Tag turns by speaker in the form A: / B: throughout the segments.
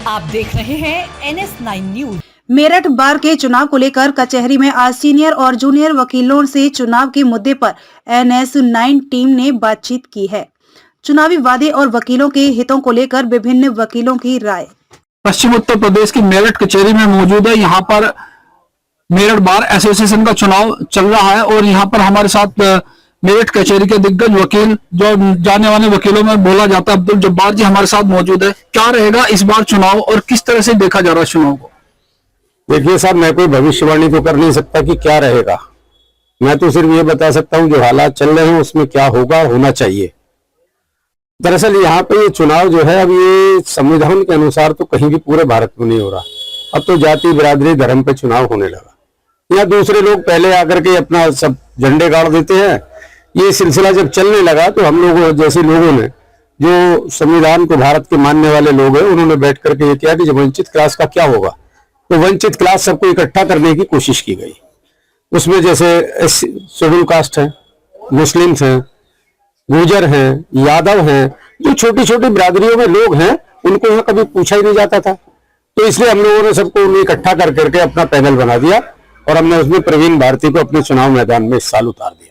A: आप देख रहे हैं NS9 न्यूज।
B: मेरठ बार के चुनाव को लेकर कचहरी में आज सीनियर और जूनियर वकीलों से चुनाव के मुद्दे पर NS9 टीम ने बातचीत की है। चुनावी वादे और वकीलों के हितों को लेकर विभिन्न वकीलों की राय।
C: पश्चिम उत्तर प्रदेश की मेरठ कचहरी में मौजूद है। यहाँ पर मेरठ बार एसोसिएशन का चुनाव चल रहा है और यहाँ पर हमारे साथ मेरठ कचहरी के दिग्गज वकील, जो जाने माने वकीलों में बोला जाता है, अब्दुल जब्बार जी हमारे साथ मौजूद है। क्या रहेगा इस बार चुनाव और किस तरह से देखा जा रहा है चुनाव को?
D: देखिए साहब, मैं कोई भविष्यवाणी तो कर नहीं सकता कि क्या रहेगा। मैं तो सिर्फ ये बता सकता हूँ जो हालात चल रहे हैं उसमें क्या होगा, होना चाहिए। दरअसल यहाँ पे ये चुनाव जो है, अब ये संविधान के अनुसार तो कहीं भी पूरे भारत में नहीं हो रहा। अब तो जाति, बिरादरी, धर्म पे चुनाव होने लगा। या दूसरे लोग पहले आकर के अपना सब झंडे गाड़ देते हैं। ये सिलसिला जब चलने लगा तो हम लोगों जैसे लोगों ने, जो संविधान को भारत के मानने वाले लोग हैं, उन्होंने बैठ करके ये किया कि जब वंचित क्लास का क्या होगा, तो वंचित क्लास सबको इकट्ठा करने की कोशिश की गई। उसमें जैसे शेड्यूल कास्ट है, मुस्लिम्स हैं, गुर्जर हैं, यादव हैं, जो छोटी छोटी बिरादरियों में लोग हैं, उनको यहाँ कभी पूछा ही नहीं जाता था। तो इसलिए हम लोगों ने सबको उन्हें इकट्ठा कर करके अपना पैनल बना दिया और हमने उसमें प्रवीण भारती को अपने चुनाव मैदान में इस साल उतार दिया।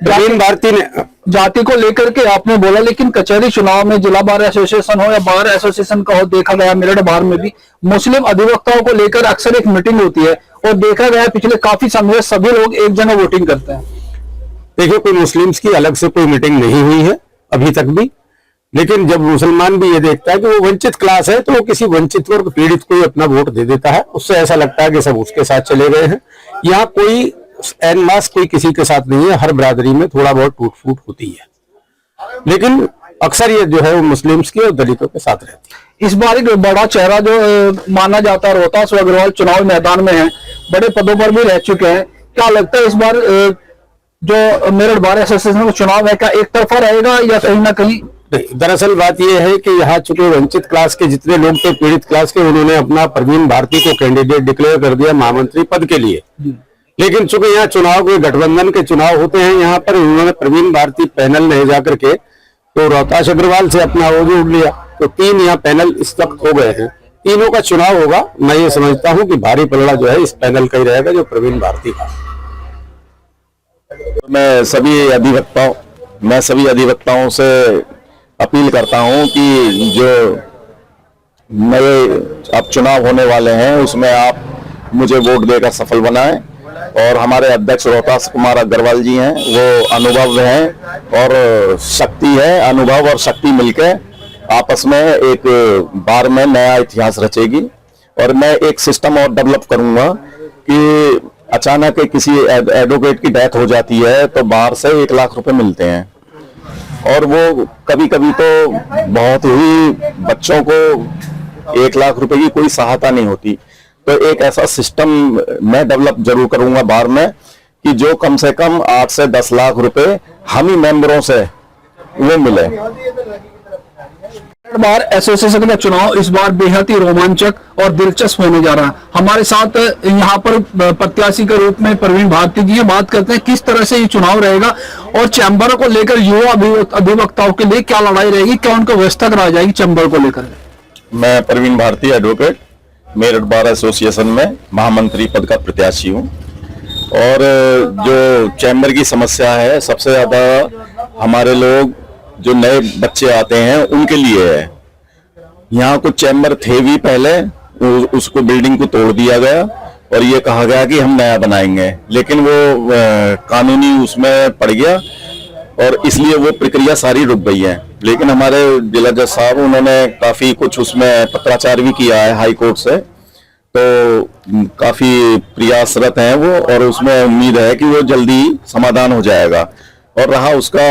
D: प्रवीण भारती ने
C: जाति को लेकर के आपने बोला, लेकिन कचहरी चुनाव में जिला बार एसोसिएशन हो या बार एसोसिएशन का हो, देखा गया मेरठ बार में भी मुस्लिम अधिवक्ताओं को लेकर अक्सर एक मीटिंग होती है और देखा गया पिछले काफी समय सभी लोग एक जगह वोटिंग करते हैं।
D: देखिए, कोई मुस्लिम्स की अलग से कोई मीटिंग नहीं हुई है अभी तक भी, लेकिन जब मुसलमान भी ये देखता है कि वो वंचित क्लास है तो वो किसी वंचित वर्ग, पीड़ित को ही अपना वोट दे देता है। उससे ऐसा लगता है कि सब उसके साथ चले गए हैं। यहाँ कोई एन मास कोई किसी के साथ नहीं है। हर बिरादरी में थोड़ा बहुत टूट फूट होती है, लेकिन अक्सर ये जो है वो मुस्लिम्स की और दलितों के साथ रहती है।
C: इस बार एक बड़ा चेहरा जो माना जाता है रोहतास अग्रवाल चुनाव मैदान में है, बड़े पदों पर भी रह चुके हैं। क्या लगता है इस बार जो मेरठ बार एसोसिएशन का चुनाव है, क्या एक तरफा रहेगा या कहीं ना कहीं?
D: दरअसल बात यह है कि यहाँ चूंकि वंचित क्लास के जितने लोग थे, पीड़ित क्लास के, उन्होंने अपना प्रवीण भारती को कैंडिडेट डिक्लेयर कर दिया महामंत्री पद के लिए। लेकिन चूंकि यहाँ चुनाव के गठबंधन के चुनाव होते हैं, यहाँ पर उन्होंने प्रवीण भारती पैनल में जाकर के तो रोहतास अग्रवाल से अपना वो जोड़ लिया। तो 3 यहाँ पैनल इस वक्त हो गए हैं। तीनों का चुनाव होगा। मैं ये समझता हूँ कि भारी पलड़ा जो है इस पैनल का ही रहेगा, जो प्रवीण भारती का।
E: मैं सभी अधिवक्ताओं से अपील करता हूं कि जो नए अब चुनाव होने वाले हैं उसमें आप मुझे वोट देकर सफल बनाएं। और हमारे अध्यक्ष रोहतास कुमार अग्रवाल जी हैं, वो अनुभव हैं और शक्ति है। अनुभव और शक्ति मिलकर आपस में एक बार में नया इतिहास रचेगी। और मैं एक सिस्टम और डेवलप करूंगा कि अचानक किसी एडवोकेट की डेथ हो जाती है तो बाहर से 1 लाख रुपए मिलते हैं, और वो कभी कभी तो बहुत ही बच्चों को 1 लाख रुपए की कोई सहायता नहीं होती। तो एक ऐसा सिस्टम मैं डेवलप जरूर करूंगा बार में कि जो कम से कम 8 से 10 लाख रुपए हम ही मेंबरों से वो मिले।
C: बार एसोसिएशन का चुनाव इस बार बेहद ही रोमांचक और दिलचस्प होने जा रहा है। हमारे साथ यहाँ पर प्रत्याशी के रूप में प्रवीण भारती जी बात करते हैं किस तरह से ये चुनाव रहेगा और चैम्बर को लेकर युवा अधिवक्ताओं के लिए क्या लड़ाई रहेगी, क्या उनको व्यवस्था कराई जाएगी चैम्बर को लेकर।
E: मैं Praveen Bharti advocate Meerut bar association में महामंत्री पद का प्रत्याशी हूँ। और जो चैम्बर की समस्या है, सबसे ज्यादा हमारे लोग जो नए बच्चे आते हैं उनके लिए है। यहाँ कुछ चैम्बर थे भी पहले, उसको बिल्डिंग को तोड़ दिया गया और ये कहा गया कि हम नया बनाएंगे, लेकिन वो कानूनी उसमें पड़ गया और इसलिए वो प्रक्रिया सारी रुक गई है। लेकिन हमारे जिला जज साहब, उन्होंने काफी कुछ उसमें पत्राचार भी किया है हाई कोर्ट से, तो काफी प्रयासरत हैं वो, और उसमें उम्मीद है कि वो जल्दी समाधान हो जाएगा। और रहा उसका,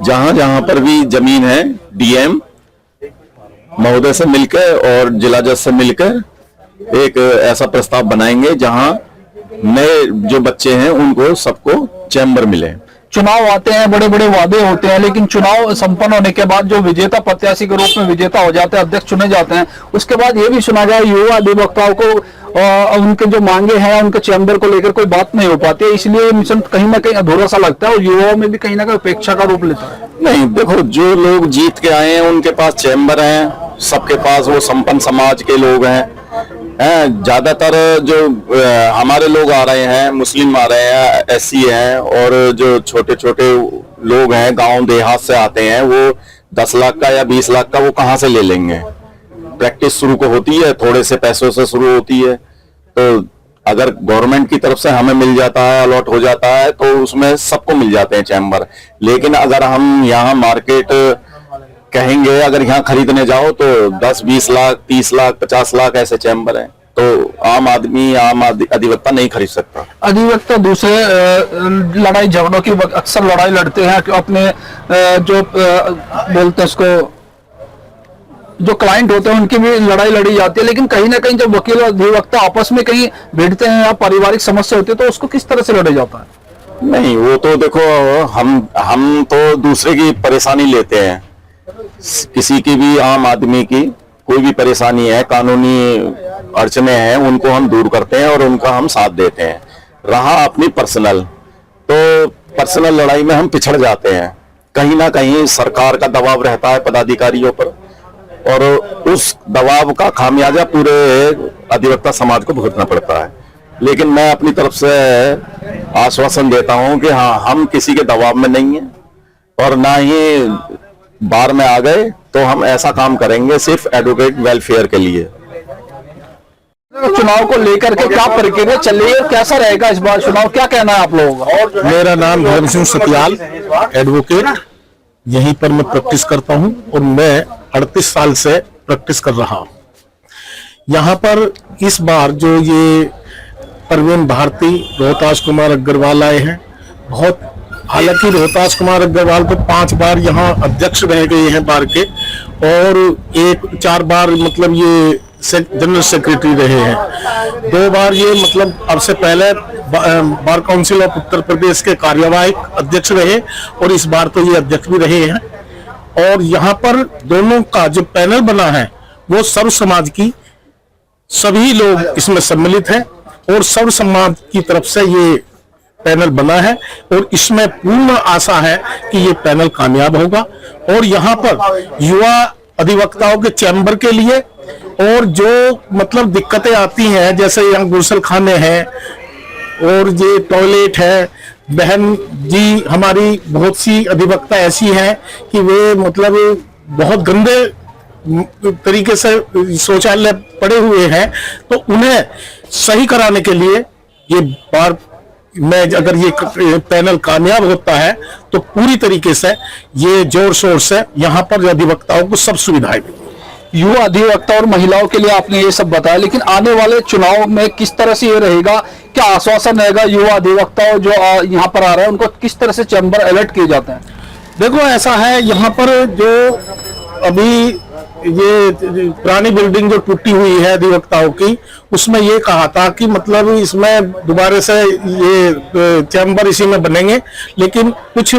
E: जहां जहां पर भी जमीन है, डीएम महोदय से मिलकर और जिला जज से मिलकर एक ऐसा प्रस्ताव बनाएंगे जहां नए जो बच्चे हैं उनको सबको चैम्बर मिले।
C: चुनाव आते हैं, बड़े बड़े वादे होते हैं, लेकिन चुनाव संपन्न होने के बाद जो विजेता प्रत्याशी के रूप में विजेता हो जाते हैं, अध्यक्ष चुने जाते हैं, उसके बाद ये भी सुना गया युवा अधिवक्ताओं को उनके जो मांगे हैं उनके चैम्बर को लेकर कोई बात नहीं हो पाती है, इसलिए मिशन कहीं ना कहीं अधूरा सा लगता है और युवाओं में भी कहीं ना कहीं उपेक्षा का रूप लेता है।
E: नहीं, देखो, जो लोग जीत के आए हैं उनके पास चैम्बर हैं, सबके पास वो संपन्न समाज के लोग हैं, ज्यादातर जो हमारे लोग आ रहे हैं, मुस्लिम आ रहे हैं, एससी हैं, और जो छोटे छोटे लोग हैं गांव देहात से आते हैं, वो 10 लाख का या 20 लाख का वो कहाँ से ले लेंगे। प्रैक्टिस शुरू को होती है, थोड़े से पैसों से शुरू होती है, तो अगर गवर्नमेंट की तरफ से हमें मिल जाता है, अलॉट हो जाता है, तो उसमें सबको मिल जाते हैं चैम्बर। लेकिन अगर हम यहाँ मार्केट कहेंगे, अगर यहाँ खरीदने जाओ तो 10, 20 लाख, 30 लाख, 50 लाख ऐसे चैम्बर हैं, तो आम अधिवक्ता नहीं खरीद सकता।
C: अधिवक्ता दूसरे लड़ाई झगड़ों की अक्सर लड़ाई लड़ते हैं कि अपने जो बोलते हैं उसको, जो क्लाइंट होते हैं उनकी भी लड़ाई लड़ी जाती है, लेकिन कहीं ना कहीं जब वकील और अधिवक्ता आपस में कहीं भिड़ते हैं या पारिवारिक समस्या होती है तो उसको किस तरह से लड़ा जाता है?
E: नहीं, वो तो देखो, हम तो दूसरे की परेशानी लेते हैं। किसी की भी, आम आदमी की कोई भी परेशानी है, कानूनी अड़चने हैं, उनको हम दूर करते हैं और उनका हम साथ देते हैं। रहा अपनी पर्सनल, तो पर्सनल लड़ाई में हम पिछड़ जाते हैं। कहीं ना कहीं सरकार का दबाव रहता है पदाधिकारियों पर, और उस दबाव का खामियाजा पूरे अधिवक्ता समाज को भुगतना पड़ता है। लेकिन मैं अपनी तरफ से आश्वासन देता हूं कि हाँ, हम किसी के दबाव में नहीं है, और ना ही बार में आ गए तो हम ऐसा काम करेंगे सिर्फ एडवोकेट वेलफेयर के लिए।
C: चुनाव को लेकर के क्या प्रक्रिया चल रही है, कैसा रहेगा इस बार चुनाव, क्या कहना है आप लोगों का?
F: मेरा नाम धर्म सिंह सतियाल, एडवोकेट, यहीं पर मैं प्रैक्टिस करता हूं और मैं 38 साल से प्रैक्टिस कर रहा हूं। यहाँ पर इस बार जो ये प्रवीण भारती, रोहतास कुमार अग्रवाल आए हैं, बहुत, हालांकि रोहतास कुमार अग्रवाल तो 5 बार यहाँ अध्यक्ष रह गए हैं बार के, और 4 बार मतलब ये जनरल सेक्रेटरी रहे हैं। 2 बार ये मतलब अब से पहले bar council of Uttar Pradesh के कार्यवाहक अध्यक्ष रहे, और इस बार तो ये अध्यक्ष भी रहे हैं। और यहाँ पर दोनों का जो पैनल बना है वो सर्व समाज की, सभी लोग इसमें सम्मिलित हैं, और सर्व समाज की तरफ से ये पैनल बना है, और इसमें पूर्ण आशा है कि ये पैनल कामयाब होगा। और यहाँ पर युवा अधिवक्ताओं के चैम्बर के लिए, और जो मतलब दिक्कतें आती हैं, जैसे यहाँ गुसल खाने हैं और ये टॉयलेट है, बहन जी हमारी बहुत सी अधिवक्ता ऐसी हैं कि वे मतलब बहुत गंदे तरीके से शौचालय पड़े हुए हैं, तो उन्हें सही कराने के लिए ये बार में, अगर ये पैनल कामयाब होता है तो पूरी तरीके से ये जोर शोर से यहाँ पर अधिवक्ताओं को सब सुविधाएं मिलेंगी।
C: युवा अधिवक्ता और महिलाओं के लिए आपने ये सब बताया, लेकिन आने वाले चुनाव में किस तरह से ये रहेगा, क्या आश्वासन रहेगा युवा अधिवक्ताओं जो यहाँ पर आ रहे हैं उनको किस तरह से चैम्बर अलर्ट किए जाते हैं?
F: देखो, ऐसा है, यहाँ पर जो अभी ये पुरानी बिल्डिंग जो टूटी हुई है अधिवक्ताओं की, उसमें ये कहा था कि मतलब इसमें दोबारा से ये चैम्बर इसी में बनेंगे, लेकिन कुछ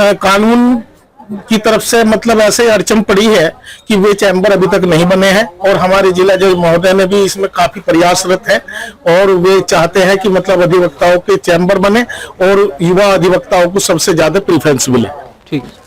F: कानून की तरफ से मतलब ऐसे अड़चन पड़ी है कि वे चैम्बर अभी तक नहीं बने हैं, और हमारे जिला जज महोदय ने भी इसमें काफी प्रयासरत है, और वे चाहते हैं कि मतलब अधिवक्ताओं के चैम्बर बने और युवा अधिवक्ताओं को सबसे ज्यादा प्रेफरेंस मिले।
C: ठीक है।